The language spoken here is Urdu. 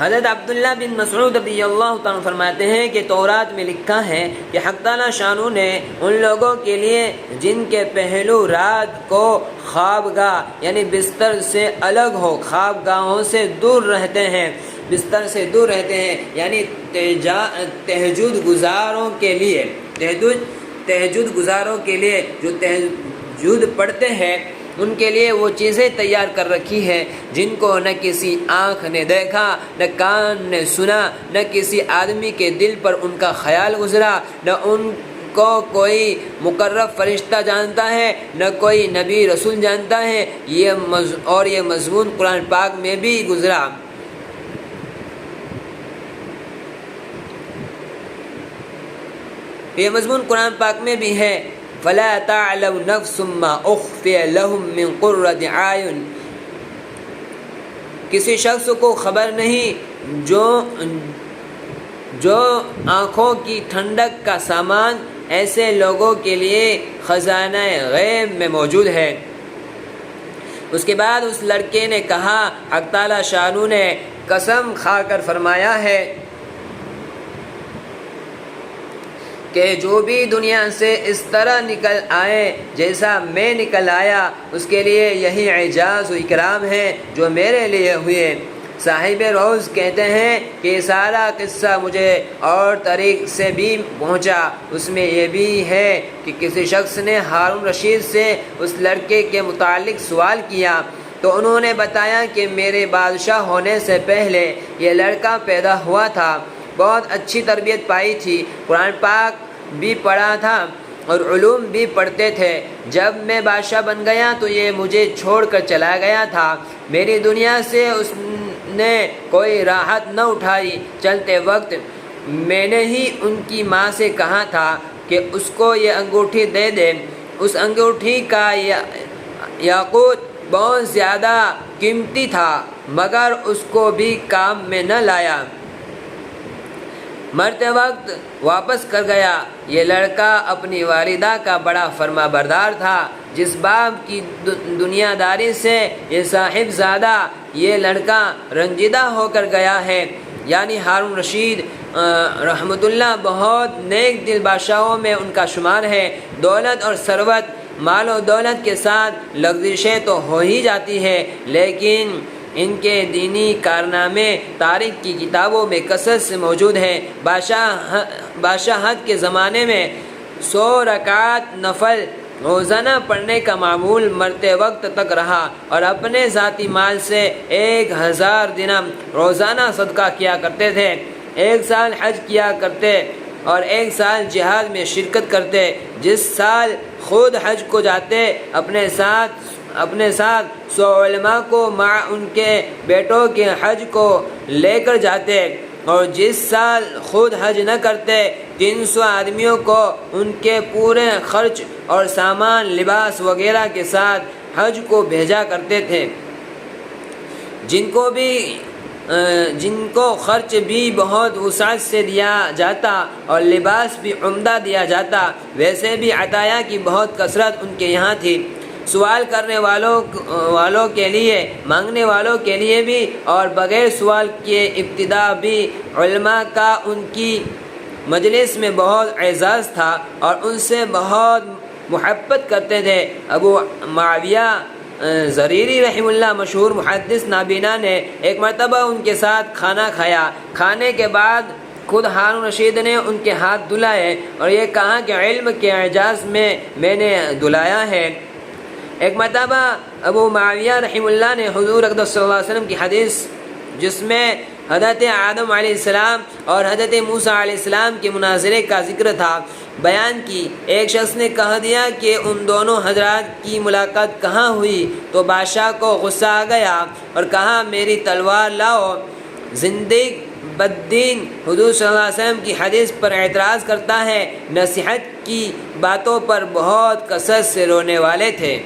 حضرت عبداللہ بن مسعود رضی اللہ تعالیٰ فرماتے ہیں کہ تورات میں لکھا ہے کہ حق تعالیٰ شانو نے ان لوگوں کے لیے جن کے پہلو رات کو خوابگاہ یعنی بستر سے الگ ہو، خوابگاہوں سے دور رہتے ہیں، بستر سے دور رہتے ہیں، یعنی تہجد گزاروں کے لیے، تہجد گزاروں کے لیے جو تہجد پڑھتے ہیں ان کے لیے وہ چیزیں تیار کر رکھی ہے جن کو نہ کسی آنکھ نے دیکھا، نہ کان نے سنا، نہ کسی آدمی کے دل پر ان کا خیال گزرا، نہ ان کو کوئی مقرب فرشتہ جانتا ہے، نہ کوئی نبی رسول جانتا ہے، اور یہ مضمون قرآن پاک میں بھی گزرا۔ یہ مضمون قرآن پاک میں بھی ہے، فَلَا تَعْلَمُ نَفْسٌ مَّا أُخْفِيَ لَهُم مِّن قُرَّةِ أَعْيُنٍ، کسی شخص کو خبر نہیں جو آنکھوں کی ٹھنڈک کا سامان ایسے لوگوں کے لیے خزانہ غیب میں موجود ہے۔ اس کے بعد اس لڑکے نے کہا، حق تعالیٰ شانو نے قسم کھا کر فرمایا ہے کہ جو بھی دنیا سے اس طرح نکل آئے جیسا میں نکل آیا، اس کے لیے یہی اعزاز و اکرام ہے جو میرے لیے ہوئے۔ صاحب روز کہتے ہیں کہ یہ سارا قصہ مجھے اور طریق سے بھی پہنچا، اس میں یہ بھی ہے کہ کسی شخص نے ہارون رشید سے اس لڑکے کے متعلق سوال کیا تو انہوں نے بتایا کہ میرے بادشاہ ہونے سے پہلے یہ لڑکا پیدا ہوا تھا، بہت اچھی تربیت پائی تھی، قرآن پاک بھی پڑھا تھا اور علوم بھی پڑھتے تھے۔ جب میں بادشاہ بن گیا تو یہ مجھے چھوڑ کر چلا گیا تھا، میری دنیا سے اس نے کوئی راحت نہ اٹھائی۔ چلتے وقت میں نے ہی ان کی ماں سے کہا تھا کہ اس کو یہ انگوٹھی دے دے، اس انگوٹھی کا یاقوت بہت زیادہ قیمتی تھا مگر اس کو بھی کام میں نہ لایا، مرتے وقت واپس کر گیا۔ یہ لڑکا اپنی والدہ کا بڑا فرما بردار تھا، جس باپ کی دنیا داری سے یہ صاحب زادہ یہ لڑکا رنجیدہ ہو کر گیا ہے، یعنی ہارون رشید رحمۃ اللہ بہت نیک دل بادشاہوں میں ان کا شمار ہے۔ دولت اور ثروت، مال و دولت کے ساتھ لغزشیں تو ہو ہی جاتی ہے، لیکن ان کے دینی کارنامے تاریخ کی کتابوں میں کثرت سے موجود ہیں۔ بادشاہت کے زمانے میں 100 رکعت نفل روزانہ پڑھنے کا معمول مرتے وقت تک رہا، اور اپنے ذاتی مال سے 1000 درہم روزانہ صدقہ کیا کرتے تھے، 1 سال حج کیا کرتے اور 1 سال جہاد میں شرکت کرتے۔ جس سال خود حج کو جاتے اپنے ساتھ 100 علماء کو مع ان کے بیٹوں کے حج کو لے کر جاتے، اور جس سال خود حج نہ کرتے 300 آدمیوں کو ان کے پورے خرچ اور سامان، لباس وغیرہ کے ساتھ حج کو بھیجا کرتے تھے، جن کو خرچ بھی بہت وسعت سے دیا جاتا اور لباس بھی عمدہ دیا جاتا۔ ویسے بھی عطایا کی بہت کثرت ان کے یہاں تھی، سوال کرنے والوں کے لیے، مانگنے والوں کے لیے بھی، اور بغیر سوال کیے ابتدا بھی علماء کا ان کی مجلس میں بہت اعزاز تھا اور ان سے بہت محبت کرتے تھے۔ ابو معاویہ زریری رحم اللہ مشہور محدث نابینا نے ایک مرتبہ ان کے ساتھ کھانا کھایا، کھانے کے بعد خود ہارون رشید نے ان کے ہاتھ دھلائے اور یہ کہا کہ علم کے اعجاز میں نے دھلایا ہے۔ ایک مرتبہ ابو معاویہ رحم اللہ نے حضور اقدس صلی اللہ علیہ وسلم کی حدیث جس میں حضرت آدم علیہ السلام اور حضرت موسیٰ علیہ السلام کے مناظرے کا ذکر تھا بیان کی۔ ایک شخص نے کہہ دیا کہ ان دونوں حضرات کی ملاقات کہاں ہوئی؟ تو بادشاہ کو غصہ آ گیا اور کہا میری تلوار لاؤ۔ زندیق بددین حضور صلی اللہ علیہ وسلم کی حدیث پر اعتراض کرتا ہے، نصیحت کی باتوں پر بہت کثرت سے رونے والے تھے۔